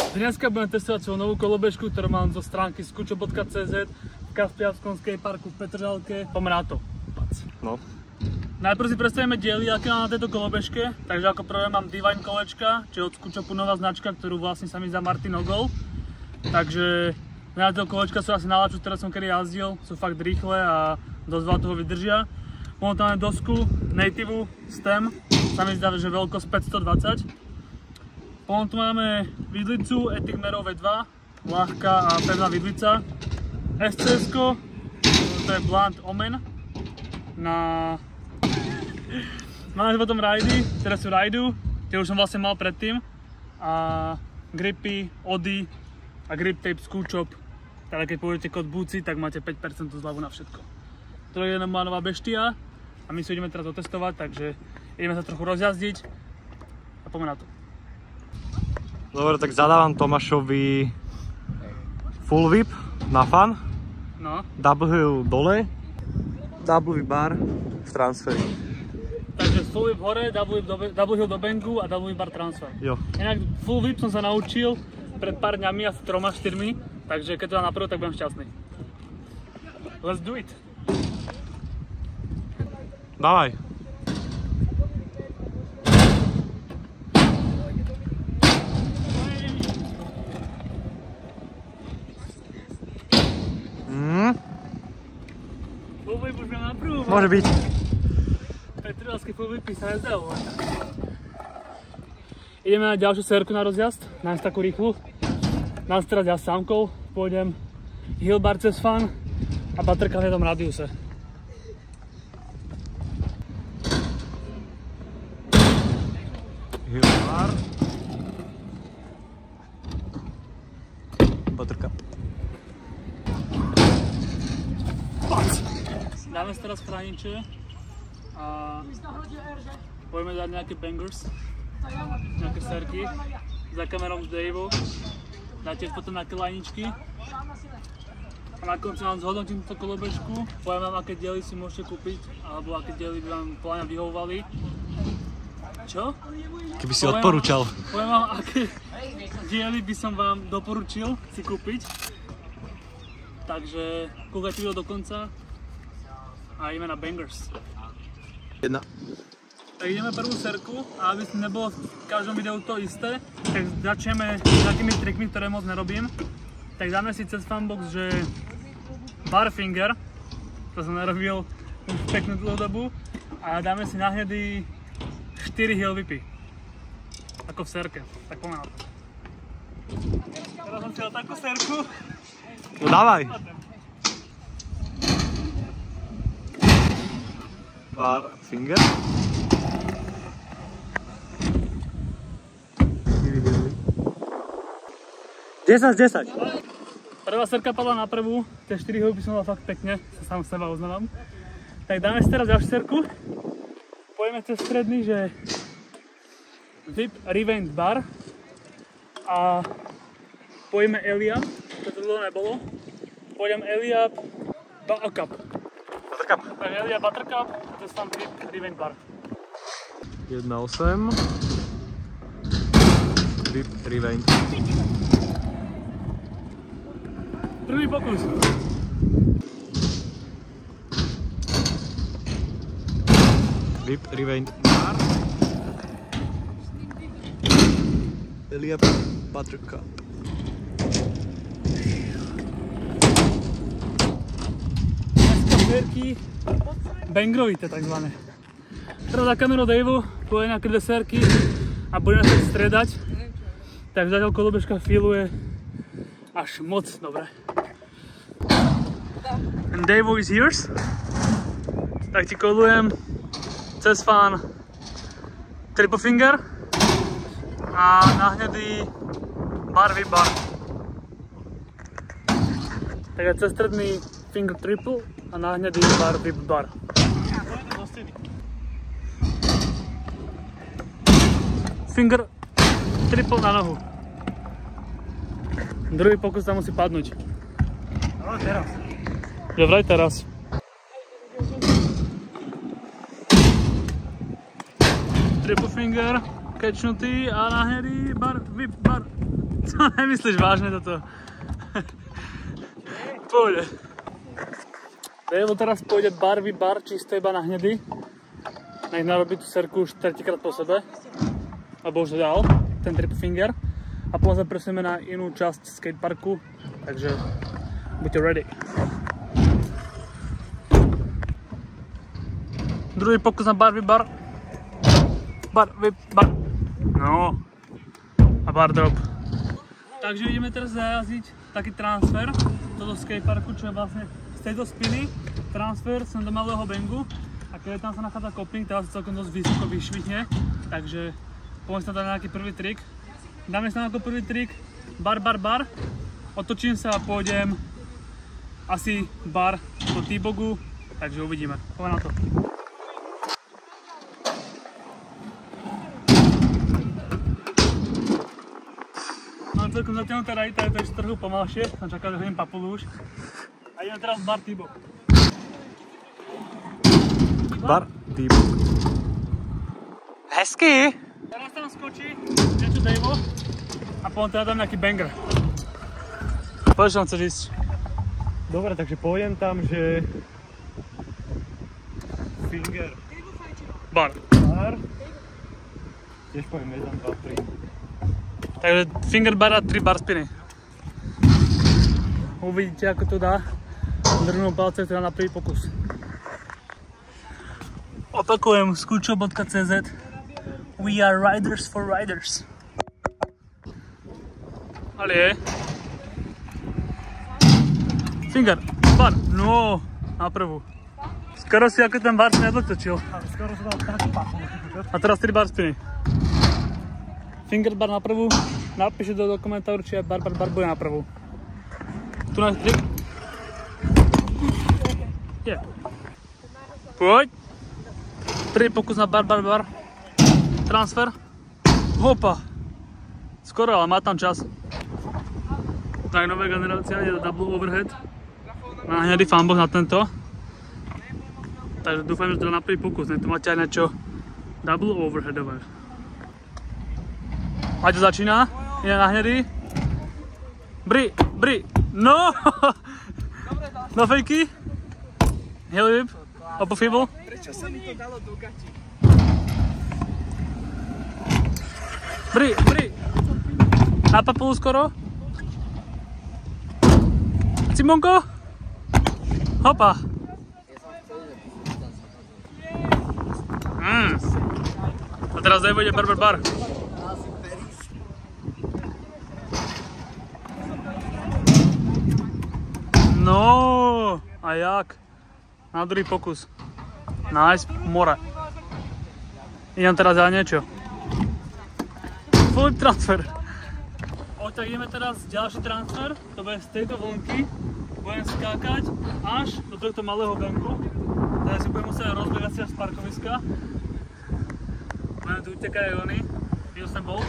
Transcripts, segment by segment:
Dneska budem testovať svoju novú kolobežku, ktorú mám zo stránky skučo.cz v Kaspianskom skateparku v Petržalke. Poďme na to. No. Najprv si predstavíme diely, aké mám na tejto kolobežke. Takže ako prvé mám Divine kolečka, čo je od Skučopu nová značka, ktorú vlastne sa mi za Martin Ogol. Takže na tieto kolečka sú asi najlepšie, ktoré som kedy jazdil. Sú fakt rýchle a dosť veľa toho vydržia. Potom tam máme dosku Native Stem, sa mi zdá, že veľkosť 520. Potom tu máme vidlicu Etikmerov V2, ľahká a pevná vidlica. SCS-ko, to je Blunt Omen. Máme potom rajdy, ktoré sú rajdu, tie už som vlastne mal predtým. A gripy, ody a grip tape Skučop. Teda keď použijete kód BUCI, tak máte 5% zľavu na všetko. To je jedna nová beštia a my si ideme teraz otestovať, takže ideme sa trochu rozjazdiť a poďme na to. Dobre, tak zadávam Tomášovi full whip na fan. No. Double hill dole, double whip bar v transferi. Takže full whip hore, double hill do bangu a double whip bar transfer. Jo. Inak full whip som sa naučil pred pár dňami, asi 3-4, takže keď to dám naprvo, tak budem šťastný. Let's do it! Dávaj. Full whip už mám naprvo. Môže byť. Petržalské full whipy sa nezdajú. Ideme na ďalšiu sérku na rozjazd, nájsť takú rýchlu. Nás teraz ja sámkou pôjdem hill bar cez fan a baterka v jednom radiuse. Hill bar. Baterka. Dáme si teraz chrániče a budeme dať nejaké bangers, nejaké sérky za kamerou s Davou. Dáte potom nejaké lajničky a na konci vám zhodnotím túto kolobežku, poviem vám, aké diely si môžete kúpiť alebo aké diely by vám pláňa vyhovovali. Čo? Keby si odporúčal. Poviem vám, aké diely by som vám doporučil si kúpiť. Takže kúkajte video do konca a ideme na bangers. Jedna. Tak ideme prvú sérku a aby nebolo v každom videu to isté, tak začneme s takými trikmi, ktoré moc nerobím. Tak dáme si cez fanbox, že bar finger, to som nerobil už peknú dlhú dobu, a dáme si na hnedý 4 heel whipy, ako v sérke, tak poďme na to. Teraz som si dal takú sérku. No dávaj. Bar finger. 10. Prvá sérka padla na prvú, tie 4 heel by som dal fakt pekne, sa sám seba uznávam. Tak dáme si teraz ďalšiu sérku. Pojeme cez stredný, že whip revained bar a pojeme Eliab, to dlho nebolo. Pôjdem Eliab Buttercup. Buttercup. Tak Eliab Buttercup, to je tam whip revained bar. 1.8. Whip revained. Prvý pokus. Whip revained bar. Eliab Buttercup. Sérky bangrovité takzvané. Teraz za kamerou Daveu pôjde nejaké dve sérky a budeme sa stredať. Tak zatiaľ kolobežka feeluje až moc dobre. And Daveu is yours. Tak ti kolujem cez fan triple finger a na hnedý bar whip bar. Tak cez stredný finger triple a na hnedý bar whip bar. Finger triple na nohu. Druhý pokus tam musí padnúť. No teraz. Že vraj teraz. Triple finger, catchnutý a na hnedý bar whip bar. Co nemyslíš vážne toto? Pôjde. Devo teraz pôjde barvy bar čisto iba na hnedy. Nech narobí tú serku už tretíkrát po sebe. Alebo už to dal, ten trip finger. A potom sa presunieme na inú časť skateparku. Takže buďte ready. Druhý pokus na barvy bar. Barvy bar. No. A bar drop. Takže ideme teraz zajazdiť taký transfer do skateparku, čo je vlastne z tejto spiny transfer sem do malého bangu. A keď tam sa nachádza kopling, teraz sa celkom dosť vysoko vyšvihne. Takže poďme sa tam na nejaký prvý trik. Dáme sa na ako prvý trik bar, bar, bar. Otočím sa a pôjdem asi bar do T-bogu. Takže uvidíme. Poďme na to. Mám celkom zatiahnuté rajta, je to ešte trochu pomalšie. Som čakal, že hodím papulu už. A ideme teraz bar T-bog. Bar T-bog. Hezky! Teraz tam skočí niečo Devo a potom teda dám nejaký banger. Povedz, čo chceš ísť? Dobre, takže pôjdem tam, že... Finger. Bar. Bar. Tiež poviem 1, 2, 3. Takže finger bar a 3 bar spiny. Uvidíte, ako to dá. Drvnú palce teda na prvý pokus. Opakujem, skučo.cz. We are riders for riders. Ale je. Finger, bar, no, na prvú. Skoro si ako ten bar nedotočil. Skoro sa dal tak pachol. A teraz 3 bar spiny. Finger bar na prvú. Napíšte do komentáru, či bar bude na prvú. Tu náš trik. Je. Poď. Prvý pokus na bar. Transfer. Hopa. Skoro, ale má tam čas. Tak nová generácia je double overhead. Na hnedý fanbox na tento. Takže dúfam, že to na prvý pokus. Nech to máte aj niečo double overheadové. Maťo začína. Ide na hnedý. Bri. No! No fejky. Heel whip. Opo fibble. Prečo sa mi to dalo do gati? Bri. Na papulu skoro. Simonko. Hopa. A teraz Devo ide bar. No, a jak? Na druhý pokus. Nice, more. Idem teraz za niečo. Full transfer. Tak ideme teraz ďalší transfer. To bude z tejto vlnky. Budem skákať až do tohto malého banku. Teraz si budem musieť rozbiegať si z parkoviska. Máme tu utekať aj oni. Videl som bol.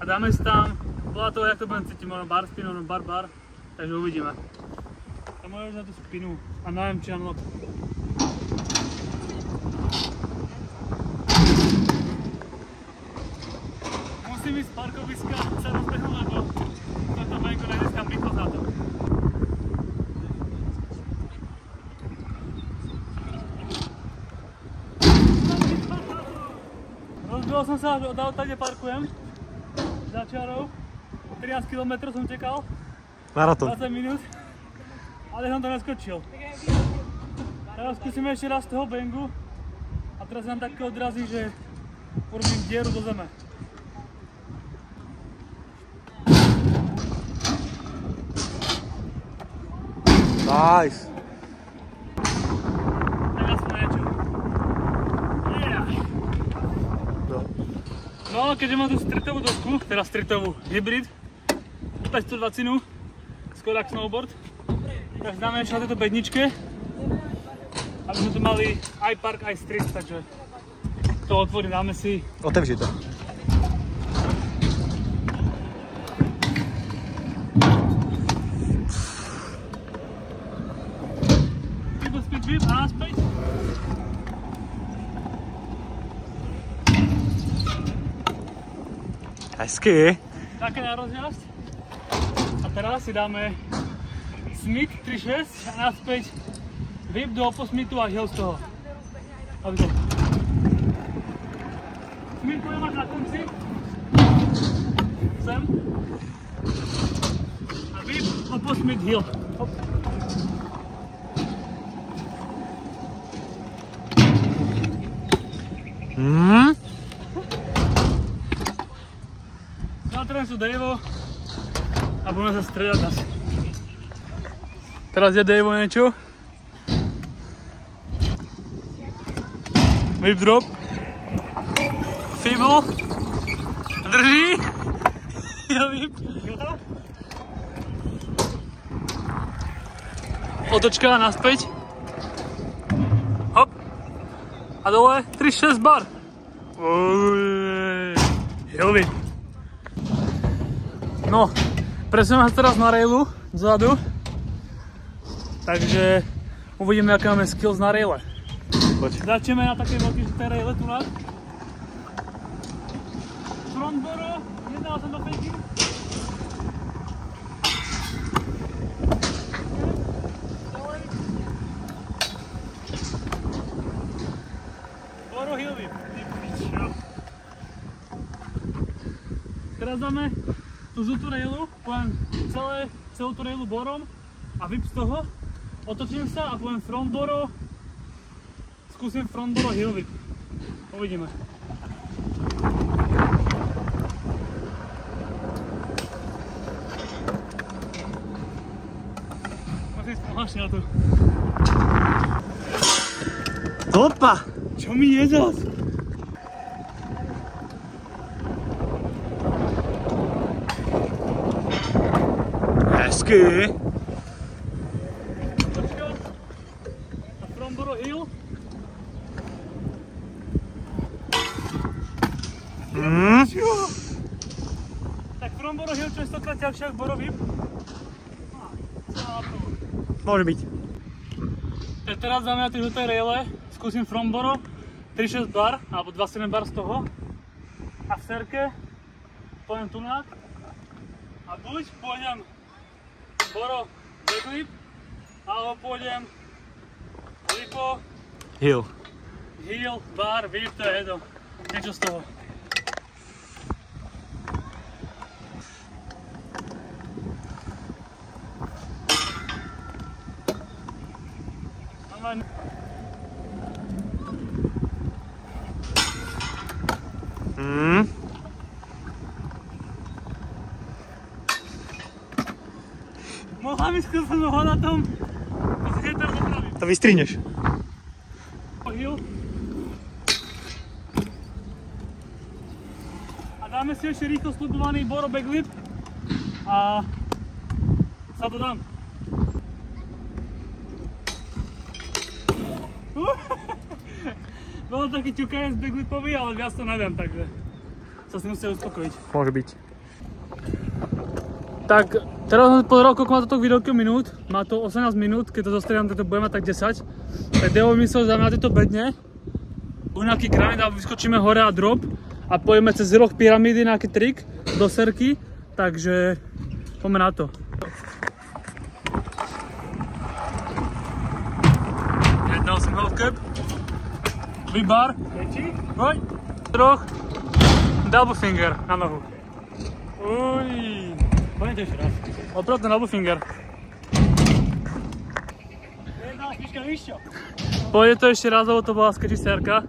A dáme si tam, podľa toho, jak to budem cítiť, možno bar spinu, možno bar. Takže uvidíme. A môžeš na tú spinu a neviem, či unlock. Musím ísť z parkoviska sa rozbehnúť, lebo toto banko nezískam rýchlosť na to. Rozbehol som sa od auta, kde parkujem. Za čarou. 13 km som utekal. Maraton. 20 minút. Ale som to neskočil. Teraz skúsime ešte raz z toho bangu. A teraz nám také odrazí, že urobím dieru do zeme. Nice. Tak aspoň niečo. Yeah. No, keďže mám tú streetovú dosku, teda streetovú hybrid, 520, skoro ako snowboard, tak dáme ešte na tejto bedničke, aby sme tu mali aj park, aj street, takže to otvorím, dáme si. Otevři to. Speed whip a naspäť. Hezky. Také na rozjazd. teraz si dáme Smith 3.6 a naspäť whip do oposmitu a heel z toho. Smith bude mať na konci. Sem. A whip, oposmit, heel. Hop. Zatreň sú Dave'o a budeme sa stredať asi. Teraz je Dave'o niečo. Whip drop. Fibble. Drží. Ja whip. Otočka naspäť. Hop. A dole 3-6 bar. Heel whip. No, presúvame sa teraz na railu vzadu. Takže uvidíme, aké máme skills na raile. Začneme na také veľké raile tu na. Front boro, nedal som do fejky. Boro heel whip. Teraz dáme tú žltú railu, poviem celú tú railu borom a whip z toho. Otočím sa a poviem front boro. Skúsim front boro heel whip. Uvidíme. Musím spomášť na to. Opa! Čo mi je zas? Hezky. Počka. A front boro heel. Tak front boro heel častokrát ťažšie ako boro whip. Môže byť. Tak teraz dáme na tej žltej raile, skúsim front boro, 3-6 bar, alebo 2-7 bar z toho. A v serke pôjdem tunák. A buď pôjdem boro backflip, alebo pôjdem flipo, Heel. heel, bar, whip, to je jedno. Niečo z toho. Mohla mi skúsiť ho na tom, to si teraz opravím. To vystrihneš. Heel. A dáme si ešte rýchlo slupovaný boro backlip a sa to dám. Bolo taký ťukajec backlipový, ale viac to neviem, takže sa si musel uspokojiť. Môže byť. Tak, teraz som pozeral, koľko má toto video minút. Má to 18 minút, keď to zostriedam, tak to bude mať tak 10. Tak Deo myslel, že dáme na tieto bedne. Bude nejaký grind a vyskočíme hore a drop. A pôjdeme cez roh pyramídy, nejaký trik do serky. Takže poďme na to. Dal som half cap. Vybar. Hoj. Troch. Double finger na nohu. Uj. Poďme to ešte raz. Opravdu double finger. Pôjde to ešte raz, lebo to bola sketchy serka.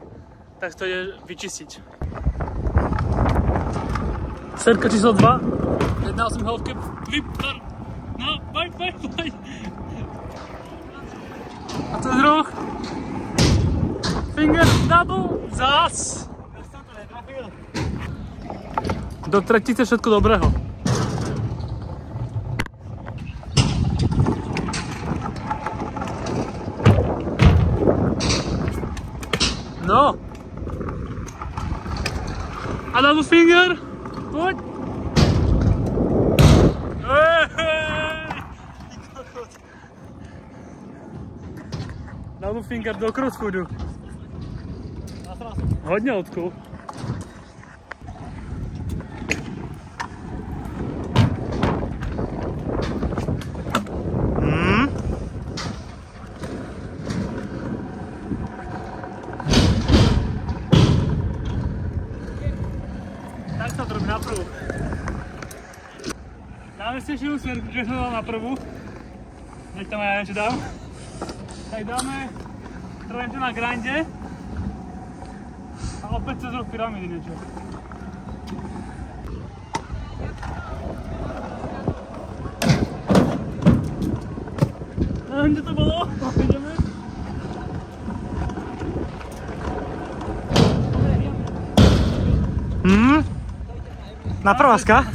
Tak to ide vyčistiť. Serka číslo 2. Jednal som half cap. Vybar. No, baj. A to je roh. Finger double. Zas. Do tretice všetko dobrého. No. A double finger. Poď. Double finger do crossfoodu. Hodně odku. najvesnejšiu smerku, čo som dal na prvú. Nech tam aj ja niečo dám. Tak dáme trojenčo na grinde. A opäť cez roh pyramídy niečo. Neviem, čo to bolo. Ideme. Na prváska?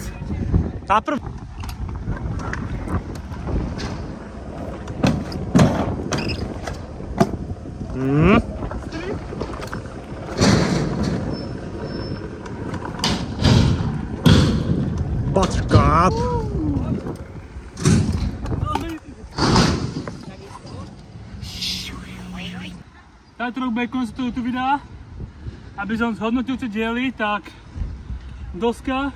Na prv... Buttercup! Táto rok bude konec tohto videa. Aby som zhodnotil tie diely, tak doska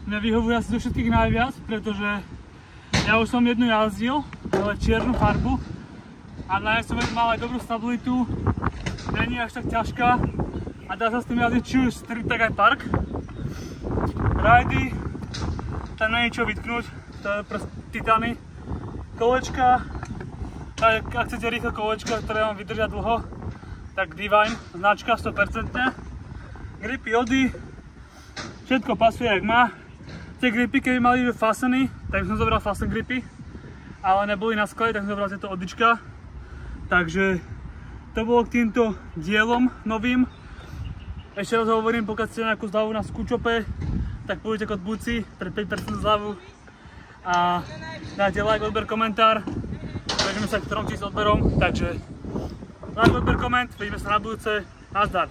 mňa vyhovuje asi zo všetkých najviac, pretože ja už som jednu jazdil, ale čiernu farbu a na nej som mal aj dobrú stabilitu, není až tak ťažká a dá sa s tým jazdiť či už street, tak aj park. Ridy, tam není čo vytknúť, to je proste titány. Kolečka, ak chcete rýchle kolečka, ktoré vám vydržia dlho, tak Divine, značka 100%. Gripy Ody, všetko pasuje jak má. Tie gripy, keby mali faseny, tak som zobral fasten gripy, ale neboli na sklade, tak som zobral tieto Odyčka. Takže to bolo k týmto dielom novým. Ešte raz hovorím, pokiaľ chcete nejakú zľavu na Skučope, tak pôjdete kód BUCI pre 5% zľavu a dáte like, odber, komentár. Prejdeme sa k 3000 odberom, takže like, odber, koment, vidíme sa na budúce. Nazdar.